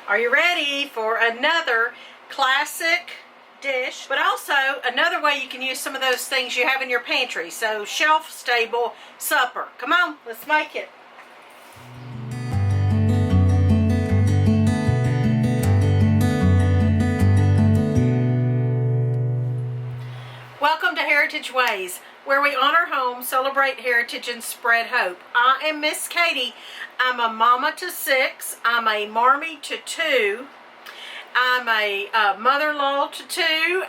Are you ready for another classic dish, but also another way you can use some of those things you have in your pantry? So shelf-stable supper. Come on, let's make it. Welcome to Heritage Ways, where we honor home, celebrate heritage, and spread hope. I am Miss Katie. I'm a mama to 6. I'm a marmy to 2. I'm a mother-in-law to 2,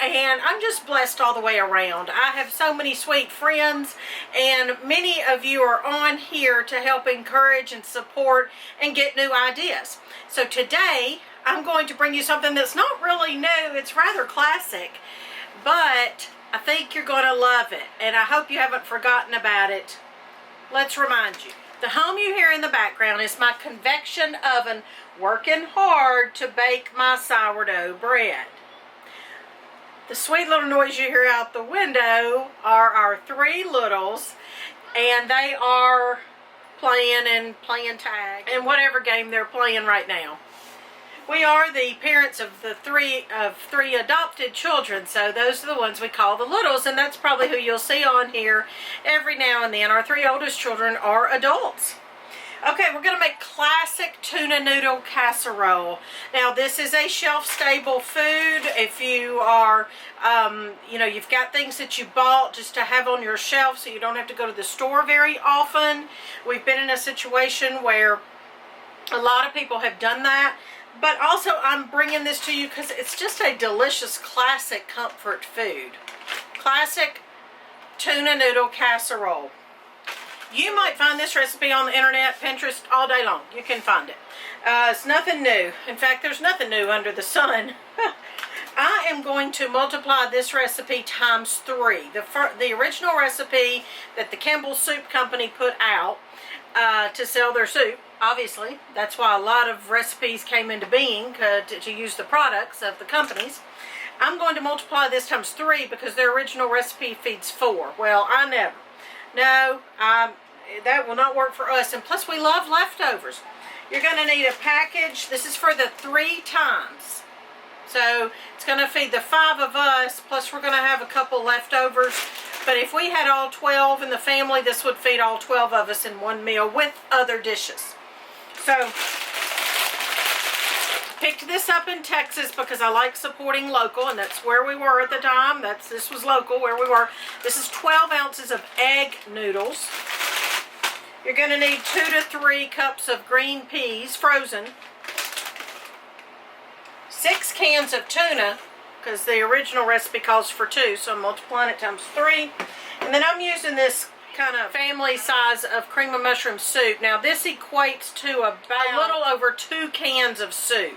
and I'm just blessed all the way around. I have so many sweet friends, and many of you are on here to help encourage and support and get new ideas. So today, I'm going to bring you something that's not really new. It's rather classic, but I think you're going to love it, and I hope you haven't forgotten about it. Let's remind you. The hum you hear in the background is my convection oven working hard to bake my sourdough bread. The sweet little noise you hear out the window are our 3 littles, and they are playing tag and whatever game they're playing right now. We are the parents of three adopted children, so those are the ones we call the littles, and that's probably who you'll see on here every now and then. Our 3 oldest children are adults. Okay, we're going to make classic tuna noodle casserole. Now, this is a shelf-stable food. If you are, you've got things that you bought just to have on your shelf so you don't have to go to the store very often. We've been in a situation where a lot of people have done that. But also, I'm bringing this to you because it's just a delicious, classic comfort food. Classic tuna noodle casserole. You might find this recipe on the internet, Pinterest, all day long. You can find it. It's nothing new. In fact, there's nothing new under the sun. I am going to multiply this recipe times 3. The original recipe that the Kimball Soup Company put out to sell their soup. Obviously, that's why a lot of recipes came into being, to use the products of the companies. I'm going to multiply this times 3 because their original recipe feeds 4. Well, I never. No, that will not work for us. And plus, we love leftovers. You're going to need a package. This is for the 3 times. So it's going to feed the 5 of us, plus we're going to have a couple leftovers. But if we had all 12 in the family, this would feed all 12 of us in one meal with other dishes. So, picked this up in Texas because I like supporting local, and that's where we were at the time. This was local where we were. This is 12 ounces of egg noodles. You're going to need 2 to 3 cups of green peas, frozen. 6 cans of tuna, because the original recipe calls for 2, so I'm multiplying it times 3. And then I'm using this kind of family size of cream of mushroom soup. Now this equates to about a little over 2 cans of soup.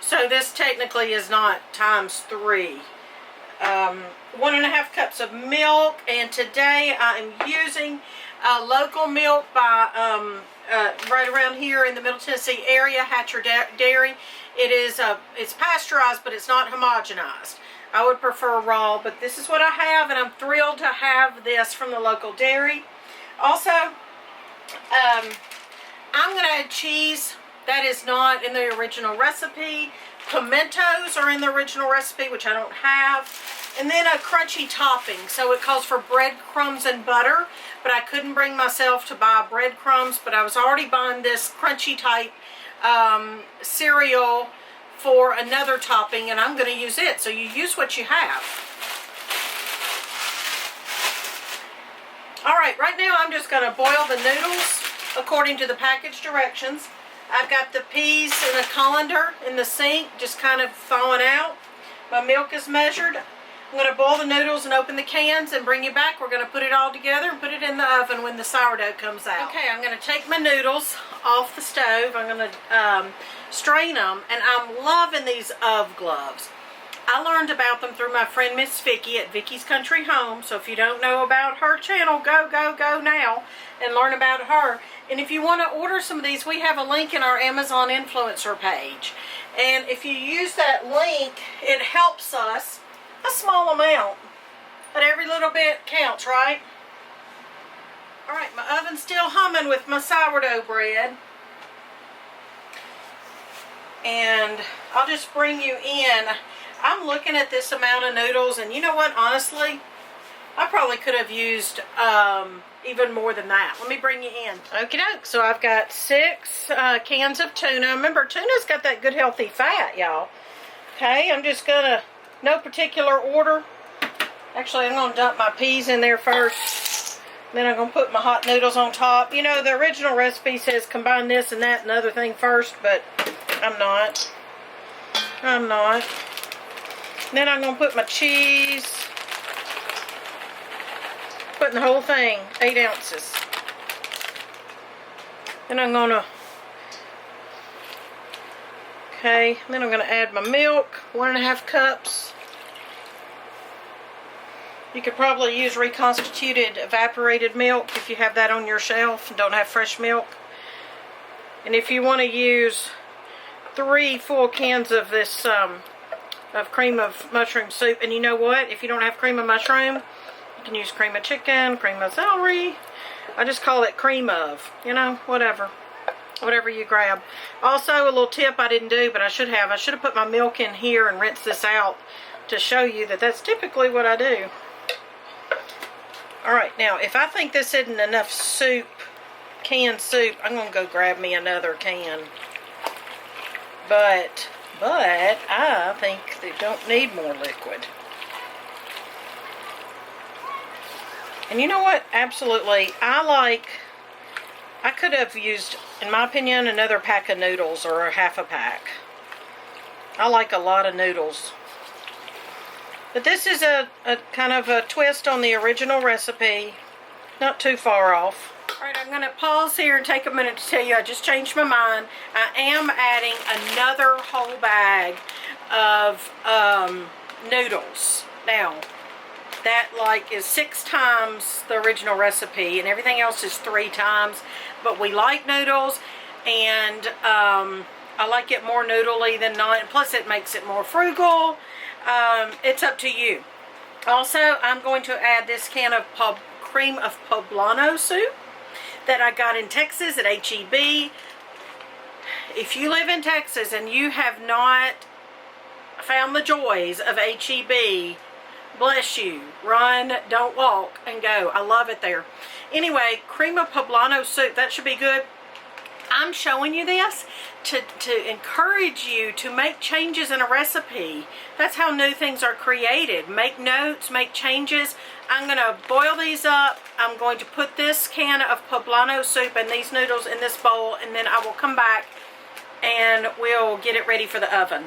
So this technically is not times 3. 1.5 cups of milk, and today I am using local milk by right around here in the Middle Tennessee area, Hatcher Dairy. It's pasteurized, but it's not homogenized. I would prefer raw, but this is what I have, and I'm thrilled to have this from the local dairy. Also, I'm going to add cheese. That is not in the original recipe. Pimentos are in the original recipe, which I don't have. And then a crunchy topping. So it calls for breadcrumbs and butter, but I couldn't bring myself to buy breadcrumbs, but I was already buying this crunchy type cereal for another topping, and I'm going to use it. So you use what you have. Alright, right now I'm just going to boil the noodles according to the package directions. I've got the peas in a colander in the sink, just kind of thawing out. My milk is measured. I'm going to boil the noodles and open the cans and bring you back. We're going to put it all together and put it in the oven when the sourdough comes out. Okay, I'm going to take my noodles off the stove. I'm going to strain them, and I'm loving these Of gloves. I learned about them through my friend Miss Vicki at Vicky's Country Home. So if you don't know about her channel, go now and learn about her. And if you want to order some of these, we have a link in our Amazon influencer page. And if you use that link, it helps us a small amount. But every little bit counts, right? Alright, my oven's still humming with my sourdough bread. and I'll just bring you in. I'm looking at this amount of noodles, and you know what, honestly, I probably could have used even more than that. Let me bring you in. Okie doke. So I've got 6 cans of tuna. Remember, tuna's got that good healthy fat, y'all. Okay, I'm just gonna, no particular order. Actually, I'm gonna dump my peas in there first. Then I'm gonna put my hot noodles on top. You know, the original recipe says combine this and that and other thing first, but I'm not. I'm not. Then I'm gonna put my cheese. Putting the whole thing, 8 ounces. Then I'm gonna, okay, then I'm gonna add my milk, 1.5 cups. You could probably use reconstituted evaporated milk if you have that on your shelf and don't have fresh milk. And if you want to use 3 full cans of this of cream of mushroom soup, and you know what, if you don't have cream of mushroom, you can use cream of chicken, cream of celery. I just call it cream of, you know, whatever you grab. Also, a little tip I didn't do, but I should have. I should have put my milk in here and rinsed this out to show you that that's typically what I do. Alright, now, if I think this isn't enough soup, canned soup, I'm going to go grab me another can. But I think they don't need more liquid. And you know what? Absolutely. I could have used, in my opinion, another pack of noodles or a half a pack. I like a lot of noodles. But this is a kind of a twist on the original recipe. Not too far off. Alright, I'm going to pause here and take a minute to tell you I just changed my mind. I am adding another whole bag of noodles. Now, that is 6 times the original recipe, and everything else is 3 times. But we like noodles, and I like it more noodly than not. Plus, it makes it more frugal. It's up to you. Also, I'm going to add this can of cream of poblano soup that I got in Texas at HEB. If you live in Texas and you have not found the joys of HEB, bless you. Run, don't walk, and go. I love it there. Anyway, cream of poblano soup, that should be good. I'm showing you this to encourage you to make changes in a recipe. That's how new things are created. Make notes, make changes. I'm going to boil these up. I'm going to put this can of poblano soup and these noodles in this bowl, and then I will come back and we'll get it ready for the oven.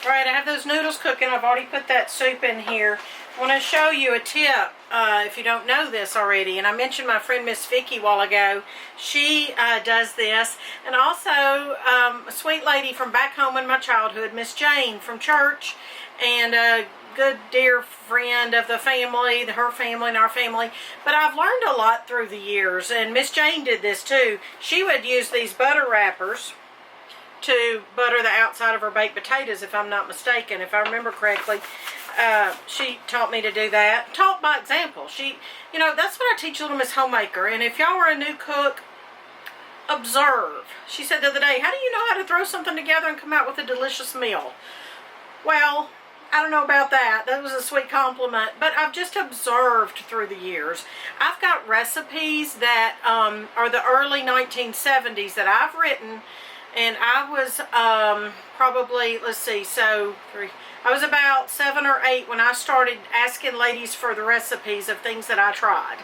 Alright, I have those noodles cooking. I've already put that soup in here. I want to show you a tip if you don't know this already. And I mentioned my friend Miss Vicky a while ago. She does this. And also a sweet lady from back home in my childhood, Miss Jane from church. And a good dear friend of the family, her family and our family. But I've learned a lot through the years. And Miss Jane did this too. She would use these butter wrappers to butter the outside of her baked potatoes, if I'm not mistaken, if I remember correctly. She taught me to do that. Taught by example. You know, that's what I teach Little Miss Homemaker. And if y'all are a new cook, observe. She said the other day, how do you know how to throw something together and come out with a delicious meal? Well, I don't know about that. That was a sweet compliment. But I've just observed through the years. I've got recipes that are the early 1970s that I've written. And I was probably, let's see, I was about 7 or 8 when I started asking ladies for the recipes of things that I tried.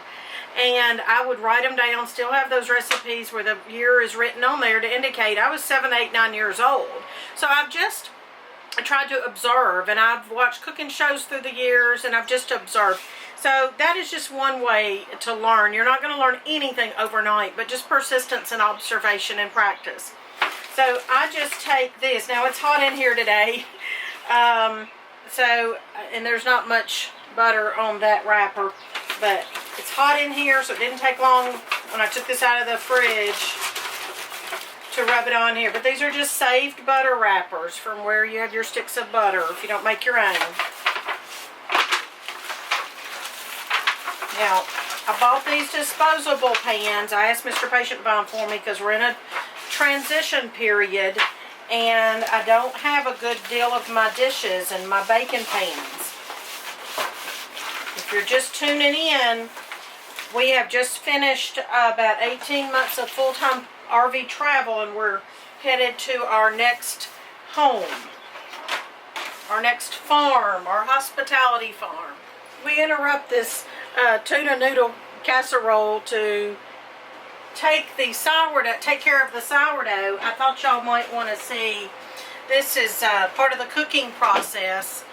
And I would write them down, still have those recipes where the year is written on there to indicate I was 7, 8, 9 years old. So I tried to observe, and I've watched cooking shows through the years, and I've just observed. So that is just one way to learn. You're not going to learn anything overnight, but just persistence and observation and practice. So I just take this. Now it's hot in here today. And there's not much butter on that wrapper. But it's hot in here, so it didn't take long when I took this out of the fridge to rub it on here. But these are just saved butter wrappers from where you have your sticks of butter if you don't make your own. Now, I bought these disposable pans. I asked Mr. Patient to buy them for me because we're in a transition period, and I don't have a good deal of my dishes and my baking pans. If you're just tuning in, we have just finished about 18 months of full-time RV travel, and we're headed to our next home, our next farm, our hospitality farm. We interrupt this tuna noodle casserole to take care of the sourdough. I thought y'all might want to see. This is part of the cooking process,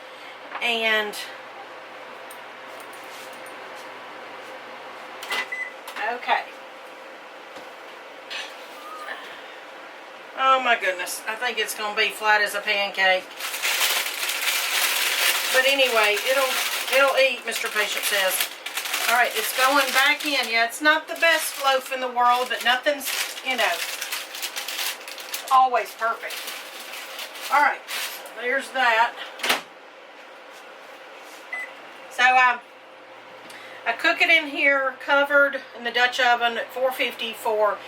and okay. Oh my goodness, I think it's going to be flat as a pancake. But anyway, it'll eat, Mr. Patient says. Alright, it's going back in. Yeah, it's not the best loaf in the world, but nothing's, always perfect. Alright, there's that. So I cook it in here, covered in the Dutch oven at 450 for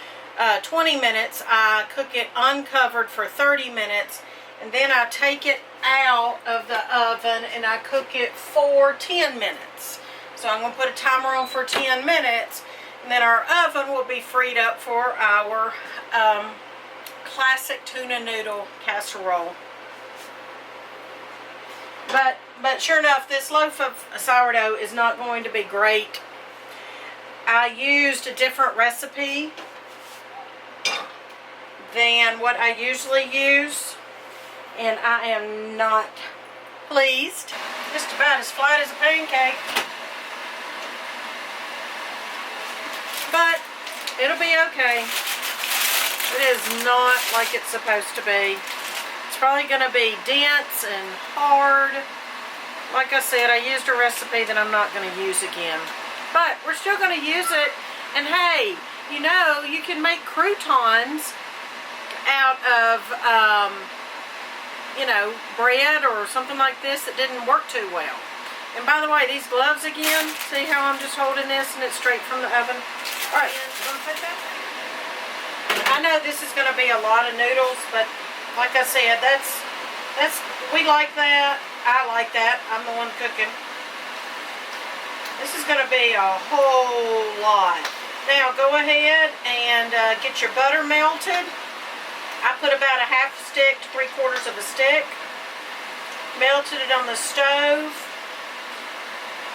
20 minutes. I cook it uncovered for 30 minutes, and then I take it out of the oven and I cook it for 10 minutes. So I'm going to put a timer on for 10 minutes, and then our oven will be freed up for our classic tuna noodle casserole. But sure enough, this loaf of sourdough is not going to be great. I used a different recipe than what I usually use, and I am not pleased. Just about as flat as a pancake. But it'll be okay. It is not like it's supposed to be. It's probably going to be dense and hard. Like I said, I used a recipe that I'm not going to use again. But we're still going to use it. And hey, you can make croutons out of, bread or something like this that didn't work too well. And by the way, these gloves again, see how I'm just holding this and it's straight from the oven? Alright, I know this is going to be a lot of noodles, but like I said, we like that. I like that. I'm the one cooking. This is going to be a whole lot. Now go ahead and get your butter melted. I put about a half stick to 3/4 of a stick. Melted it on the stove.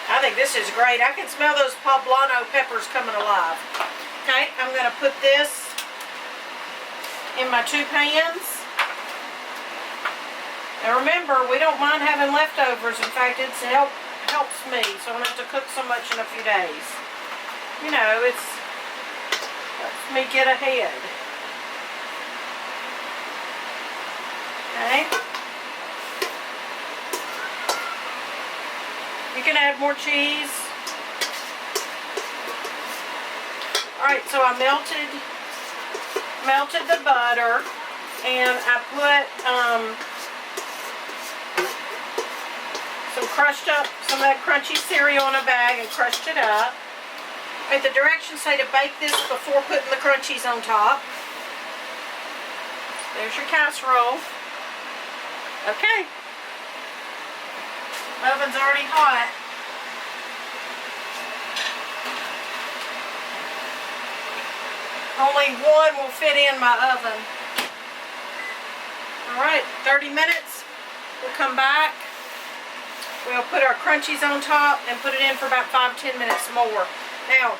I think this is great. I can smell those poblano peppers coming alive. Okay, I'm going to put this in my 2 pans. Now remember, we don't mind having leftovers. In fact, it helps me, so I don't have to cook so much in a few days. It helps me get ahead. Okay. You can add more cheese. Alright, so I melted the butter, and I put some of that crunchy cereal in a bag and crushed it up. Right, the directions say to bake this before putting the crunchies on top. There's your casserole. Okay. Oven's already hot. Only one will fit in my oven. Alright, 30 minutes. We'll come back. We'll put our crunchies on top and put it in for about 5-10 minutes more. Now,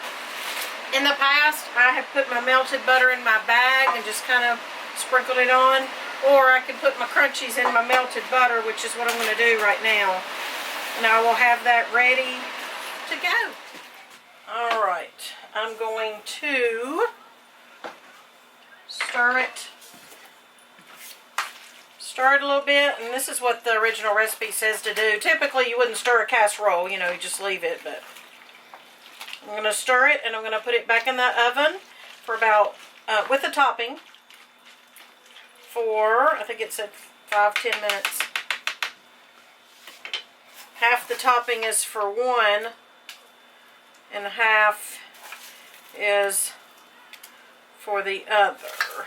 in the past, I have put my melted butter in my bag and just kind of sprinkled it on. Or I can put my crunchies in my melted butter, which is what I'm going to do right now. And I will have that ready to go. Alright, I'm going to stir it a little bit, and this is what the original recipe says to do. Typically you wouldn't stir a casserole, you just leave it, but I'm going to stir it and I'm going to put it back in the oven for about, with the topping, for, I think it said 5-10 minutes. Half the topping is for one, and half is for the other.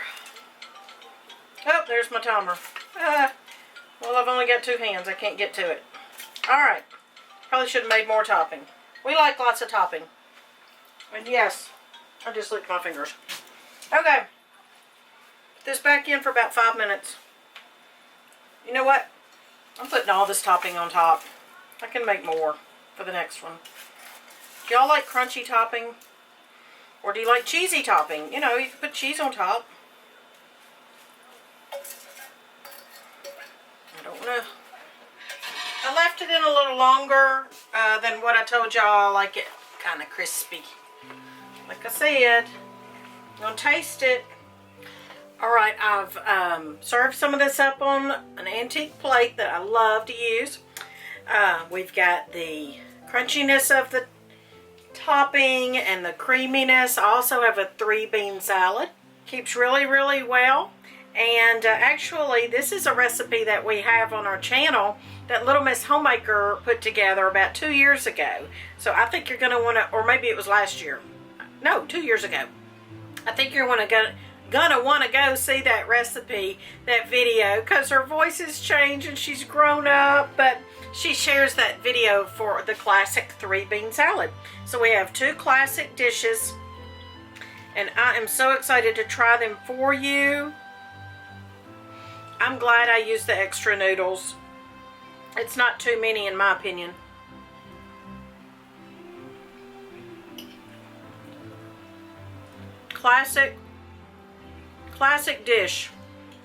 Oh, there's my timer. Well, I've only got 2 hands. I can't get to it. Alright. Probably should have made more topping. We like lots of topping. And yes, I just licked my fingers. Okay. Put this back in for about 5 minutes. You know what? I'm putting all this topping on top. I can make more for the next one. Do y'all like crunchy topping? Or do you like cheesy topping? You know, you can put cheese on top. I don't know. I left it in a little longer than what I told y'all. I like it kind of crispy. Like I said, I'm going to taste it. Alright, I've served some of this up on an antique plate that I love to use. We've got the crunchiness of the topping and the creaminess. I also have a 3-bean salad. Keeps really, really well. And actually, this is a recipe that we have on our channel that Little Miss Homemaker put together about 2 years ago. So I think you're going to want to, or maybe it was last year. No, 2 years ago. I think you're gonna want to go see that recipe, that video, because her voice has changed and she's grown up, but she shares that video for the classic 3-bean salad. So we have 2 classic dishes, and I am so excited to try them for you. I'm glad I used the extra noodles. It's not too many in my opinion. Classic dish.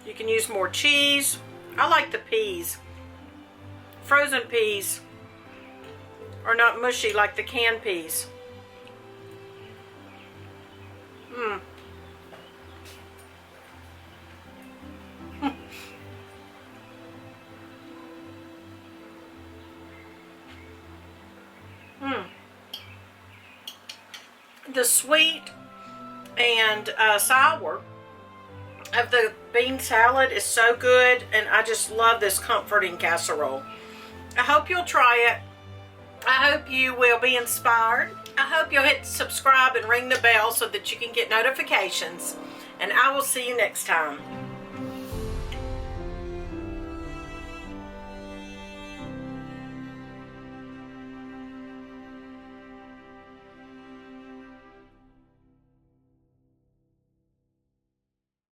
You can use more cheese. I like the peas. Frozen peas are not mushy like the canned peas. Mmm. The sweet and sour of the bean salad is so good, and I just love this comforting casserole. I hope you'll try it. I hope you will be inspired. I hope you'll hit subscribe and ring the bell so that you can get notifications, and I will see you next time.